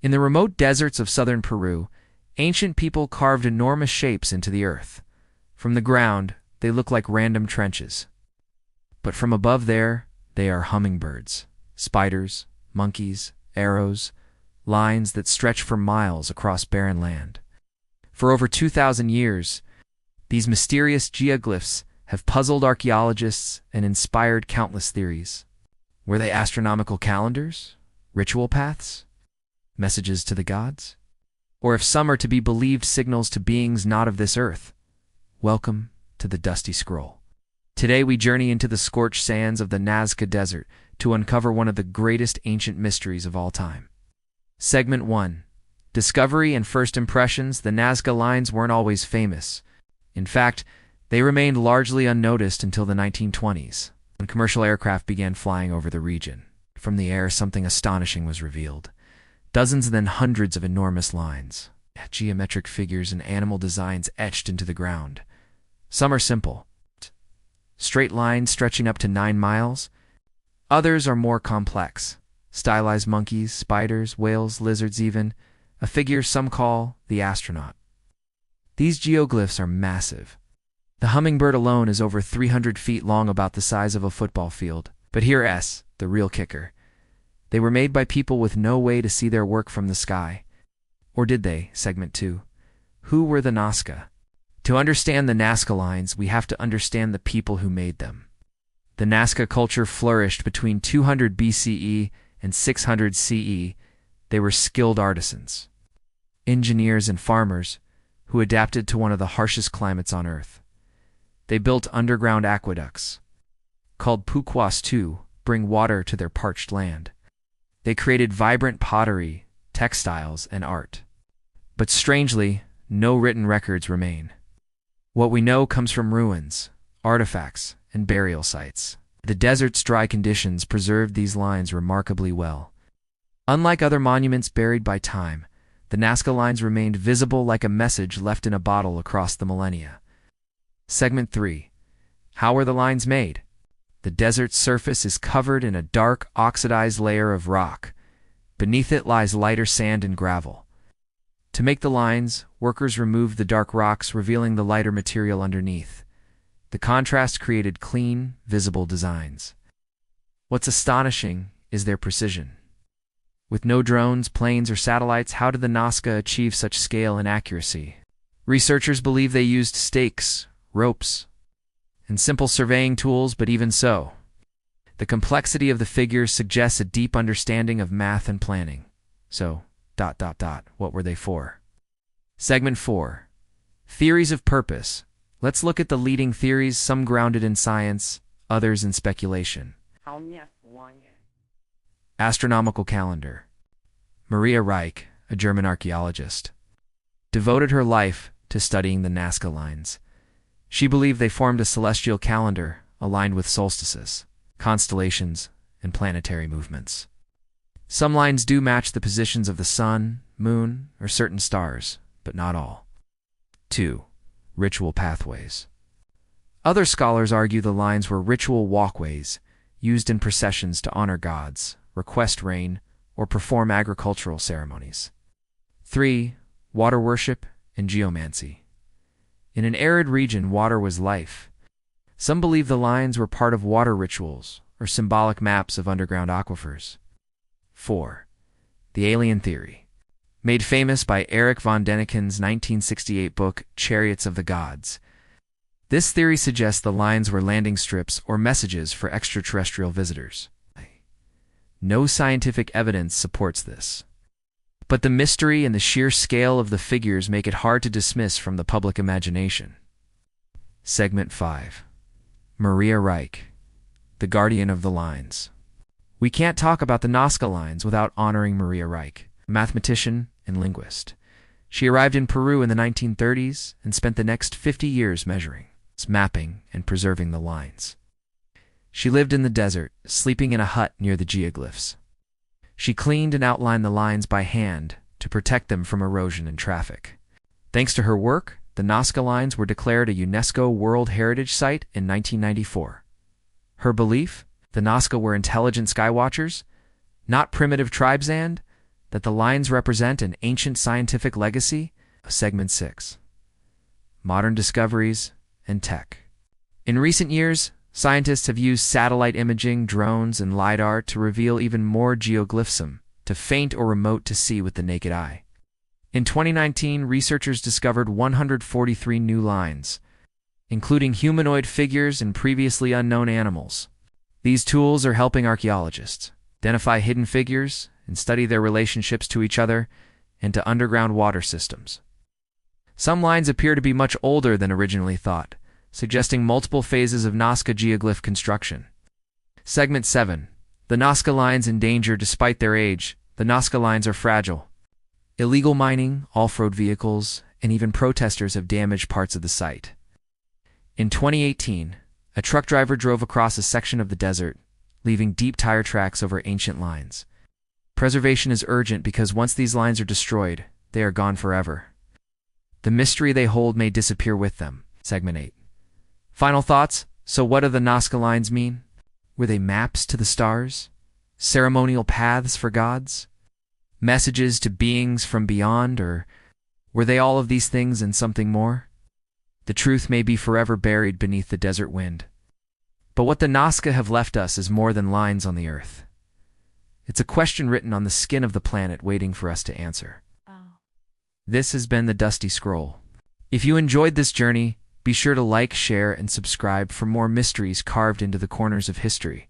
In the remote deserts of southern Peru, ancient people carved enormous shapes into the earth. From the ground, they look like random trenches. But from above there, they are hummingbirds, spiders, monkeys, arrows, lines that stretch for miles across barren land. For over 2,000 years, these mysterious geoglyphs have puzzled archaeologists and inspired countless theories. Were they astronomical calendars? Ritual paths? Messages to the gods? Or if some are to be believed, signals to beings not of this earth? Welcome to the Dusty Scroll. Today we journey into the scorched sands of the Nazca Desert to uncover one of the greatest ancient mysteries of all time. Segment 1. Discovery and First Impressions. The Nazca Lines weren't always famous. In fact, they remained largely unnoticed until the 1920s, when commercial aircraft began flying over the region. From the air, something astonishing was revealed. Dozens and then hundreds of enormous lines, geometric figures and animal designs etched into the ground. Some are simple, straight lines stretching up to 9 miles. Others are more complex, stylized monkeys, spiders, whales, lizards even, a figure some call the astronaut. These geoglyphs are massive. The hummingbird alone is over 300 feet long, about the size of a football field. But here's the real kicker. They were made by people with no way to see their work from the sky. Or did they? Segment 2. Who were the Nazca? To understand the Nazca Lines, we have to understand the people who made them. The Nazca culture flourished between 200 BCE and 600 CE. They were skilled artisans, engineers and farmers who adapted to one of the harshest climates on Earth. They built underground aqueducts, called puquas, to bring water to their parched land. They created vibrant pottery, textiles, and art. But strangely, no written records remain. What we know comes from ruins, artifacts, and burial sites. The desert's dry conditions preserved these lines remarkably well. Unlike other monuments buried by time, the Nazca Lines remained visible like a message left in a bottle across the millennia. Segment 3. How were the lines made? The desert's surface is covered in a dark, oxidized layer of rock. Beneath it lies lighter sand and gravel. To make the lines, workers removed the dark rocks, revealing the lighter material underneath. The contrast created clean, visible designs. What's astonishing is their precision. With no drones, planes, or satellites, how did the Nazca achieve such scale and accuracy? Researchers believe they used stakes, ropes, and simple surveying tools, but even so, the complexity of the figures suggests a deep understanding of math and planning. So, what were they for? Segment 4. Theories of purpose. Let's look at the leading theories, some grounded in science, others in speculation. Astronomical calendar. Maria Reiche, a German archaeologist, devoted her life to studying the Nazca Lines. She believed they formed a celestial calendar aligned with solstices, constellations, and planetary movements. Some lines do match the positions of the sun, moon, or certain stars, but not all. 2. Ritual pathways. Other scholars argue the lines were ritual walkways used in processions to honor gods, request rain, or perform agricultural ceremonies. 3. Water worship and geomancy. In an arid region, water was life. Some believe the lines were part of water rituals or symbolic maps of underground aquifers. 4. The alien theory. Made famous by Erich von Däniken's 1968 book, Chariots of the Gods. This theory suggests the lines were landing strips or messages for extraterrestrial visitors. No scientific evidence supports this. But the mystery and the sheer scale of the figures make it hard to dismiss from the public imagination. Segment 5. Maria Reiche, the guardian of the lines. We can't talk about the Nazca Lines without honoring Maria Reiche, a mathematician and linguist. She arrived in Peru in the 1930s and spent the next 50 years measuring, mapping, and preserving the lines. She lived in the desert, sleeping in a hut near the geoglyphs. She cleaned and outlined the lines by hand to protect them from erosion and traffic. Thanks to her work, the Nazca Lines were declared a UNESCO World Heritage Site in 1994. Her belief? The Nazca were intelligent skywatchers, not primitive tribesmen. that the lines represent an ancient scientific legacy? Segment 6. Modern discoveries and tech. In recent years, scientists have used satellite imaging, drones, and LIDAR to reveal even more geoglyphs, to faint or remote to see with the naked eye. In 2019, researchers discovered 143 new lines, including humanoid figures and previously unknown animals. These tools are helping archaeologists identify hidden figures and study their relationships to each other and to underground water systems. Some lines appear to be much older than originally thought, suggesting multiple phases of Nazca geoglyph construction. Segment 7. The Nazca Lines in danger despite their age. The Nazca Lines are fragile. Illegal mining, off-road vehicles, and even protesters have damaged parts of the site. In 2018, a truck driver drove across a section of the desert, leaving deep tire tracks over ancient lines. Preservation is urgent because once these lines are destroyed, they are gone forever. The mystery they hold may disappear with them. Segment 8. Final thoughts? So what do the Nazca Lines mean? Were they maps to the stars? Ceremonial paths for gods? Messages to beings from beyond? Or were they all of these things and something more? The truth may be forever buried beneath the desert wind. But what the Nazca have left us is more than lines on the earth. It's a question written on the skin of the planet waiting for us to answer. This has been the Dusty Scroll. If you enjoyed this journey, be sure to like, share, and subscribe for more mysteries carved into the corners of history.